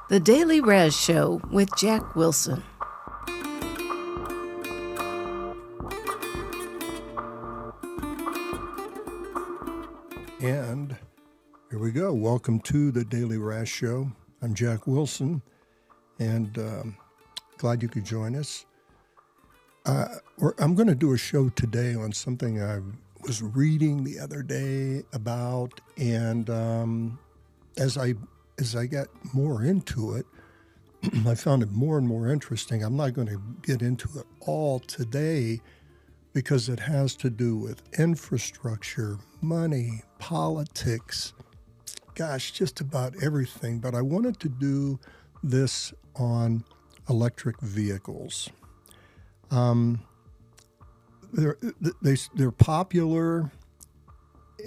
The Daily Raz Show with Jack Wilson. And here we go. Welcome to the Daily Raz Show. I'm Jack Wilson, and glad you could join us. I'm going to do a show today on something I was reading the other day about, and as I got more into it, I found it more and more interesting. I'm not going to get into it all today because it has to do with infrastructure, money, politics, gosh, just about everything. But I wanted to do this on electric vehicles. They're popular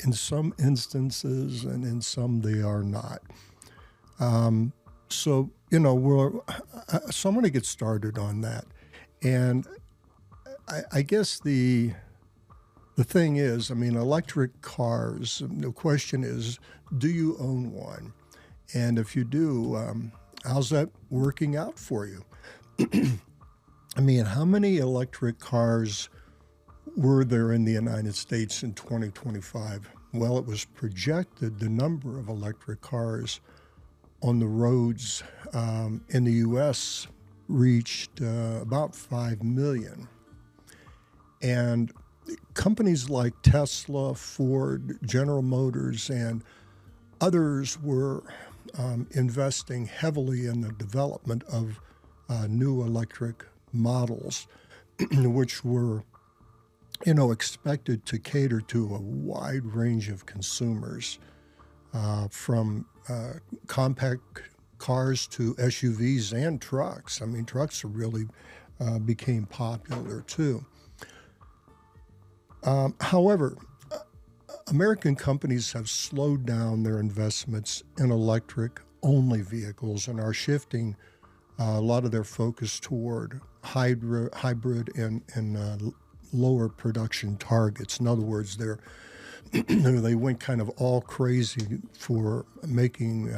in some instances, and in some they are not. So I'm going to get started on that. And I guess the thing is, electric cars, the question is, do you own one? And if you do, how's that working out for you? How many electric cars were there in the United States in 2025? Well, it was projected the number of electric cars on the roads in the U.S. reached about 5 million. And companies like Tesla, Ford, General Motors, and others were investing heavily in the development of new electric models, which were, expected to cater to a wide range of consumers, from compact cars to SUVs and trucks. Trucks really became popular too. However, American companies have slowed down their investments in electric-only vehicles and are shifting a lot of their focus toward hybrid and lower production targets. In other words, they went kind of all crazy for making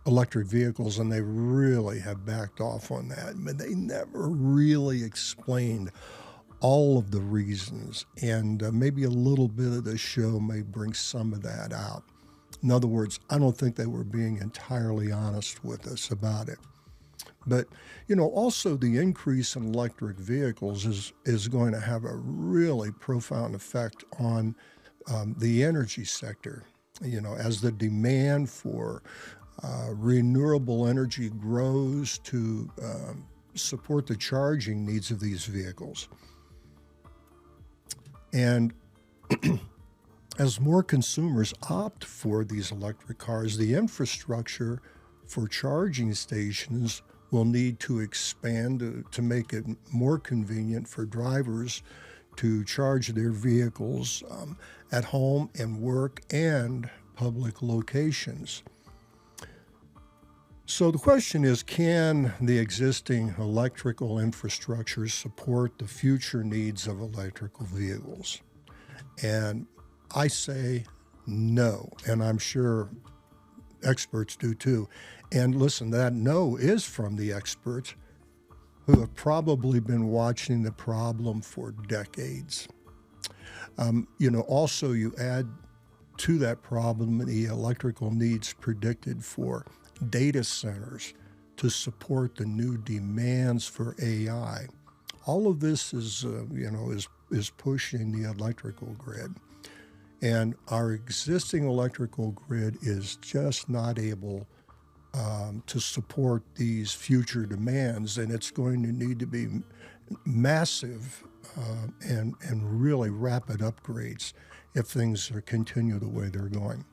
electric vehicles, and they really have backed off on that. But they never really explained all of the reasons, and maybe a little bit of the show may bring some of that out. In other words, I don't think they were being entirely honest with us about it. But, also the increase in electric vehicles is going to have a really profound effect on the energy sector. As the demand for renewable energy grows to support the charging needs of these vehicles. And as more consumers opt for these electric cars, the infrastructure for charging stations will need to expand to make it more convenient for drivers to charge their vehicles at home and work and public locations. So the question is, can the existing electrical infrastructure support the future needs of electrical vehicles? And I say no, and I'm sure experts do too. And listen, that no is from the experts who have probably been watching the problem for decades. Also you add to that problem the electrical needs predicted for data centers to support the new demands for AI. All of this is pushing the electrical grid. And our existing electrical grid is just not able to support these future demands, and it's going to need to be massive and really rapid upgrades if things continue the way they're going.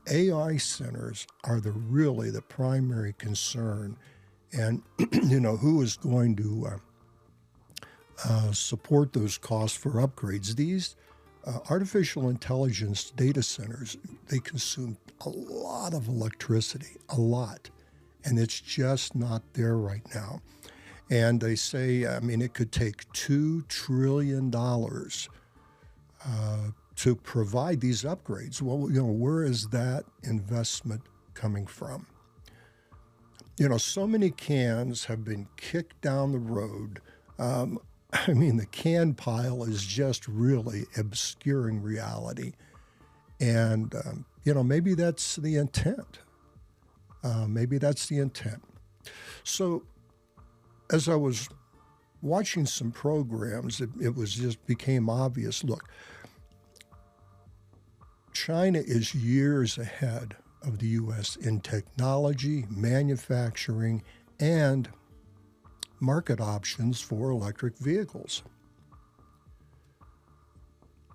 AI centers are really the primary concern, and who is going to support those costs for upgrades? These artificial intelligence data centers, they consume a lot of electricity, a lot, and it's just not there right now. And they say, it could take $2 trillion to provide these upgrades. Well, where is that investment coming from? So many cans have been kicked down the road. I mean, the can pile is just really obscuring reality. And, maybe that's the intent. Maybe that's the intent. So, as I was watching some programs, it was just became obvious. Look, China is years ahead of the U.S. in technology, manufacturing, and market options for electric vehicles.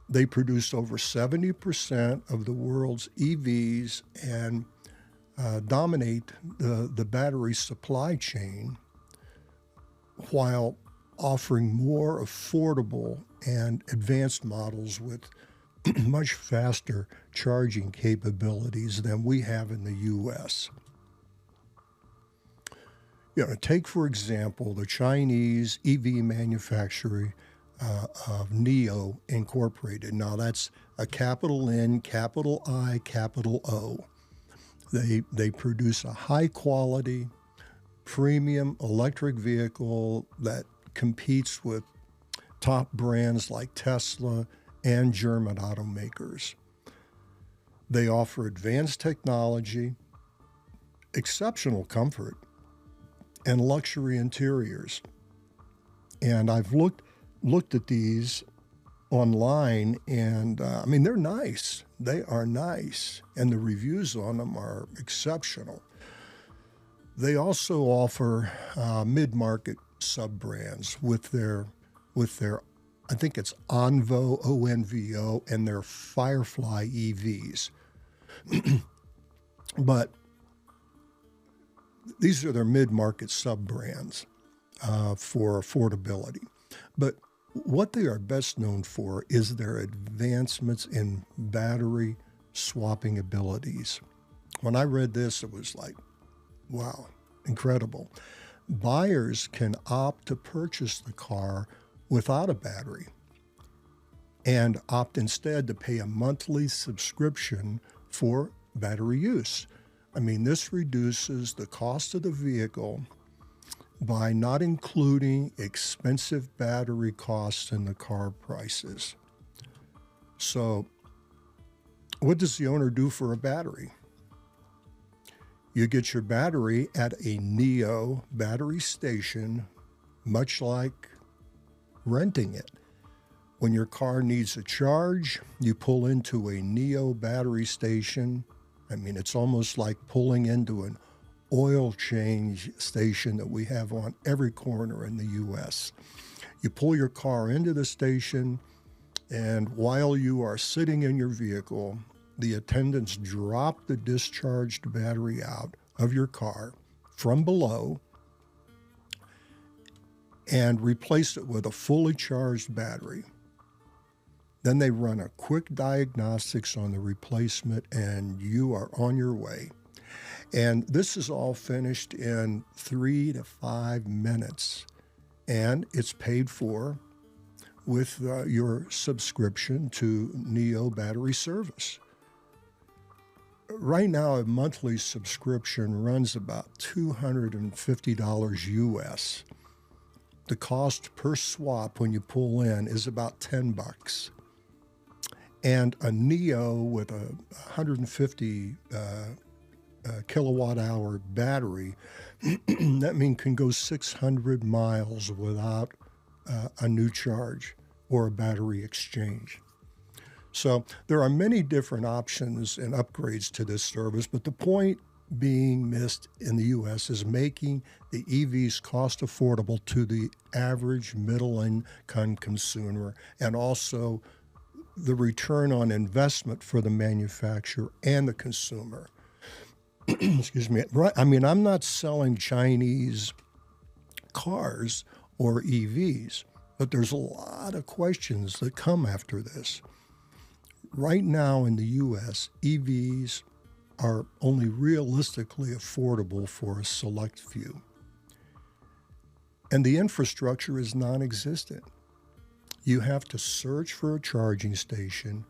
They produce over 70% of the world's EVs and dominate the battery supply chain while offering more affordable and advanced models with much faster charging capabilities than we have in the U.S. Take, for example, the Chinese EV manufacturer of NIO Incorporated. Now, that's a capital N, capital I, capital O. They produce a high-quality, premium electric vehicle that competes with top brands like Tesla and German automakers. They offer advanced technology, exceptional comfort, and luxury interiors. And I've looked at these online, and they're nice. They are nice, and the reviews on them are exceptional. They also offer mid-market sub-brands with their, I think it's Onvo, O-N-V-O, and their Firefly EVs. But these are their mid-market sub-brands for affordability. But what they are best known for is their advancements in battery swapping abilities. When I read this, it was like, wow, incredible. Buyers can opt to purchase the car without a battery and opt instead to pay a monthly subscription for battery use. This reduces the cost of the vehicle by not including expensive battery costs in the car prices. So, what does the owner do for a battery? You get your battery at a NIO battery station, much like renting it. When your car needs a charge, you pull into a NIO battery station. It's almost like pulling into an oil change station that we have on every corner in the U.S. You pull your car into the station, and while you are sitting in your vehicle, the attendants drop the discharged battery out of your car from below and replace it with a fully charged battery. Then they run a quick diagnostics on the replacement, and you are on your way. And this is all finished in 3 to 5 minutes, and it's paid for with your subscription to NIO Battery Service. Right now, a monthly subscription runs about $250 US. The cost per swap when you pull in is about $10. And a NIO with a 150 kilowatt hour battery, that can go 600 miles without a new charge or a battery exchange. So there are many different options and upgrades to this service, but the point being missed in the U.S. is making the EVs cost affordable to the average middle-income consumer, and also the return on investment for the manufacturer and the consumer. Excuse me. Right. I'm not selling Chinese cars or EVs, but there's a lot of questions that come after this. Right now in the U.S., EVs are only realistically affordable for a select few. And the infrastructure is non-existent. You have to search for a charging station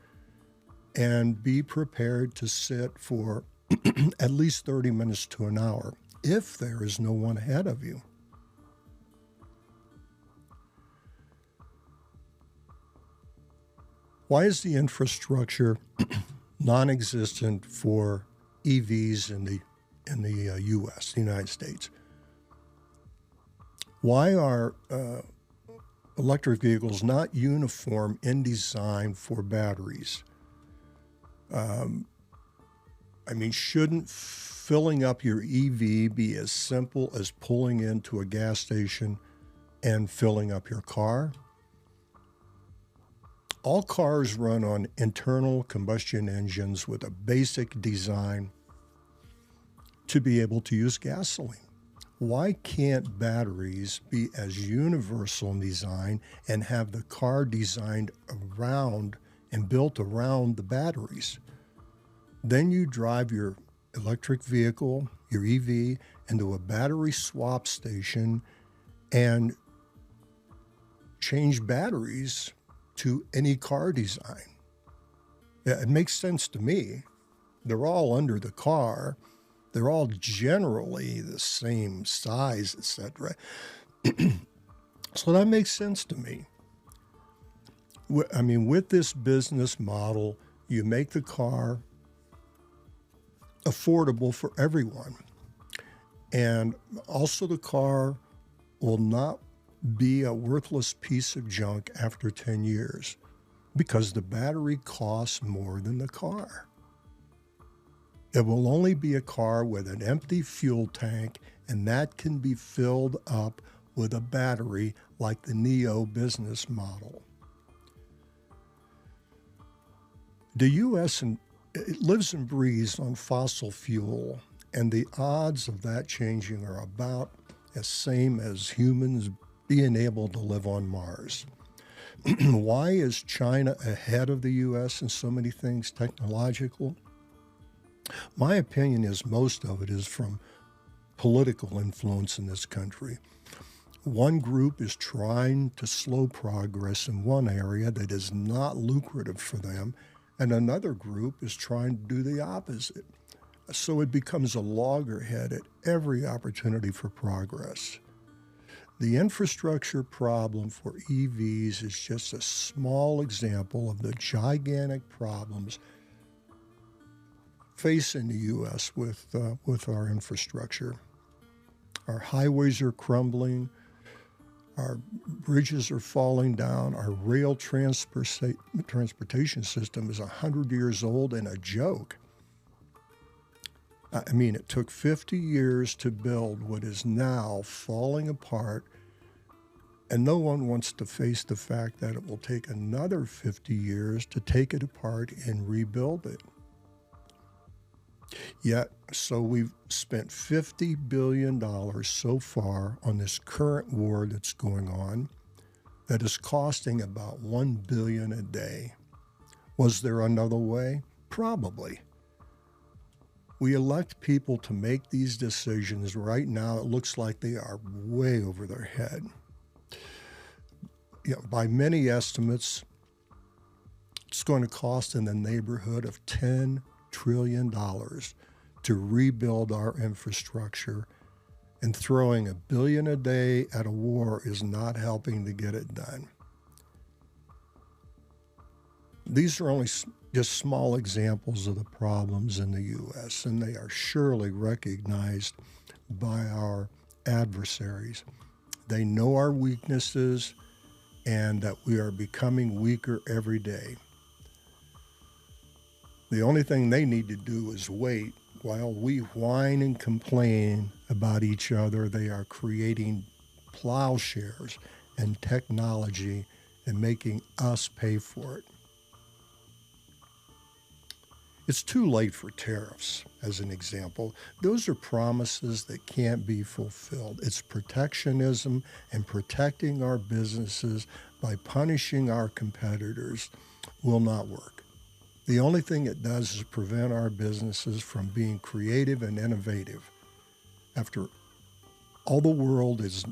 and be prepared to sit for at least 30 minutes to an hour if there is no one ahead of you. Why is the infrastructure non-existent for EVs in the U.S., the United States? Why are electric vehicles not uniform in design for batteries? Shouldn't filling up your EV be as simple as pulling into a gas station and filling up your car? All cars run on internal combustion engines with a basic design to be able to use gasoline. Why can't batteries be as universal in design and have the car designed around and built around the batteries? Then you drive your electric vehicle, your EV, into a battery swap station and change batteries to any car design. It makes sense to me. They're all under the car. They're all generally the same size, etc. So that makes sense to me. With this business model, you make the car affordable for everyone. And also the car will not be a worthless piece of junk after 10 years because the battery costs more than the car. It will only be a car with an empty fuel tank, and that can be filled up with a battery like the NIO business model. The U.S. it lives and breathes on fossil fuel, and the odds of that changing are about as same as humans being able to live on Mars. Why is China ahead of the U.S. in so many things technological? My opinion is most of it is from political influence in this country. One group is trying to slow progress in one area that is not lucrative for them, and another group is trying to do the opposite. So it becomes a loggerhead at every opportunity for progress. The infrastructure problem for EVs is just a small example of the gigantic problems facing the U.S. with our infrastructure. Our highways are crumbling. Our bridges are falling down. Our rail transportation system is 100 years old and a joke. It took 50 years to build what is now falling apart, and no one wants to face the fact that it will take another 50 years to take it apart and rebuild it. Yet, so we've spent $50 billion so far on this current war that's going on that is costing about $1 billion a day. Was there another way? Probably. We elect people to make these decisions. Right now, it looks like they are way over their head. By many estimates, it's going to cost in the neighborhood of $10 trillion to rebuild our infrastructure, and throwing $1 billion a day at a war is not helping to get it done. These are only just small examples of the problems in the U.S., and they are surely recognized by our adversaries. They know our weaknesses and that we are becoming weaker every day. The only thing they need to do is wait while we whine and complain about each other. They are creating plowshares and technology and making us pay for it. It's too late for tariffs, as an example. Those are promises that can't be fulfilled. It's protectionism, and protecting our businesses by punishing our competitors will not work. The only thing it does is prevent our businesses from being creative and innovative. After all, the world is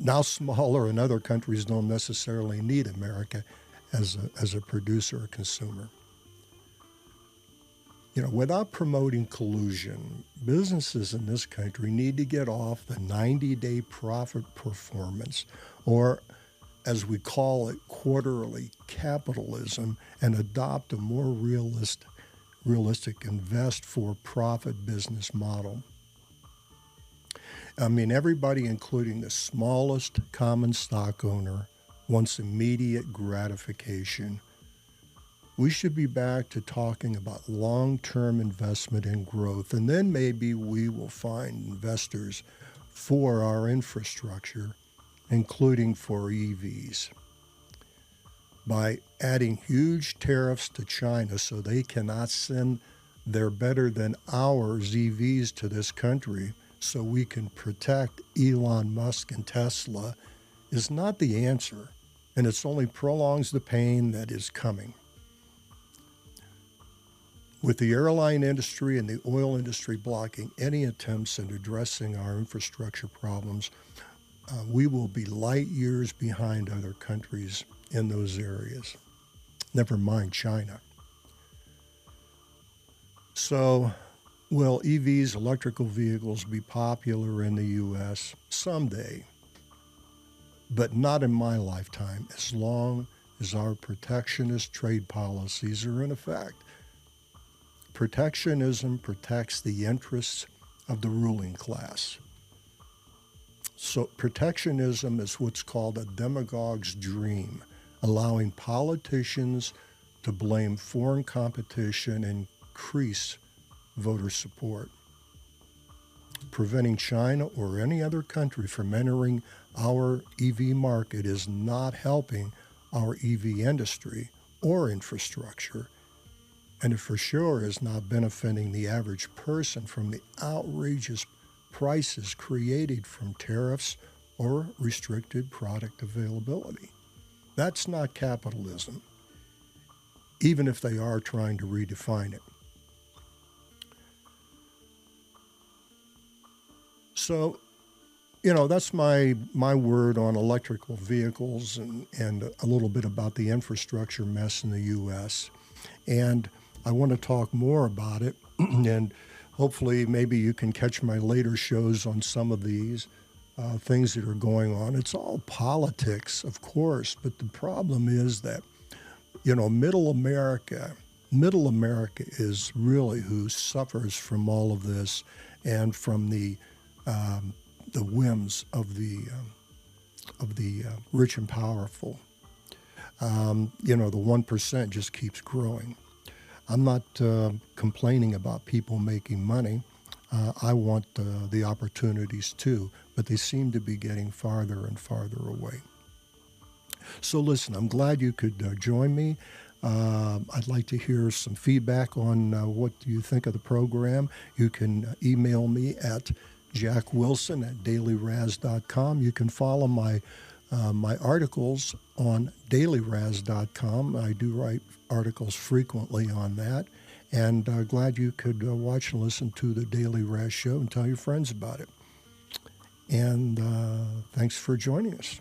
now smaller, and other countries don't necessarily need America as a producer or consumer. Without promoting collusion, businesses in this country need to get off the 90-day profit performance, or as we call it, quarterly capitalism, and adopt a more realistic invest for profit business model. I mean, everybody, including the smallest common stock owner, wants immediate gratification. We should be back to talking about long-term investment in growth, and then maybe we will find investors for our infrastructure, including for EVs. By adding huge tariffs to China so they cannot send their better than ours EVs to this country so we can protect Elon Musk and Tesla is not the answer, and it only prolongs the pain that is coming. With the airline industry and the oil industry blocking any attempts at addressing our infrastructure problems, we will be light years behind other countries in those areas, never mind China. So, will EVs, electrical vehicles, be popular in the U.S.? Someday, but not in my lifetime, as long as our protectionist trade policies are in effect. Protectionism protects the interests of the ruling class. So protectionism is what's called a demagogue's dream, allowing politicians to blame foreign competition and increase voter support. Preventing China or any other country from entering our EV market is not helping our EV industry or infrastructure, and it for sure is not benefiting the average person from the outrageous prices created from tariffs or restricted product availability. That's not capitalism, even if they are trying to redefine it. So, that's my word on electrical vehicles and a little bit about the infrastructure mess in the U.S. And I want to talk more about it, and hopefully maybe you can catch my later shows on some of these things that are going on. It's all politics, of course, but the problem is that, middle America is really who suffers from all of this and from the whims of the rich and powerful. The 1% just keeps growing. I'm not complaining about people making money. I want the opportunities too, but they seem to be getting farther and farther away. So listen, I'm glad you could join me. I'd like to hear some feedback on what you think of the program. You can email me at jackwilson@dailyraz.com. You can follow my articles on dailyraz.com. I do write articles frequently on that, and glad you could watch and listen to the Daily Raz Show and tell your friends about it. And thanks for joining us.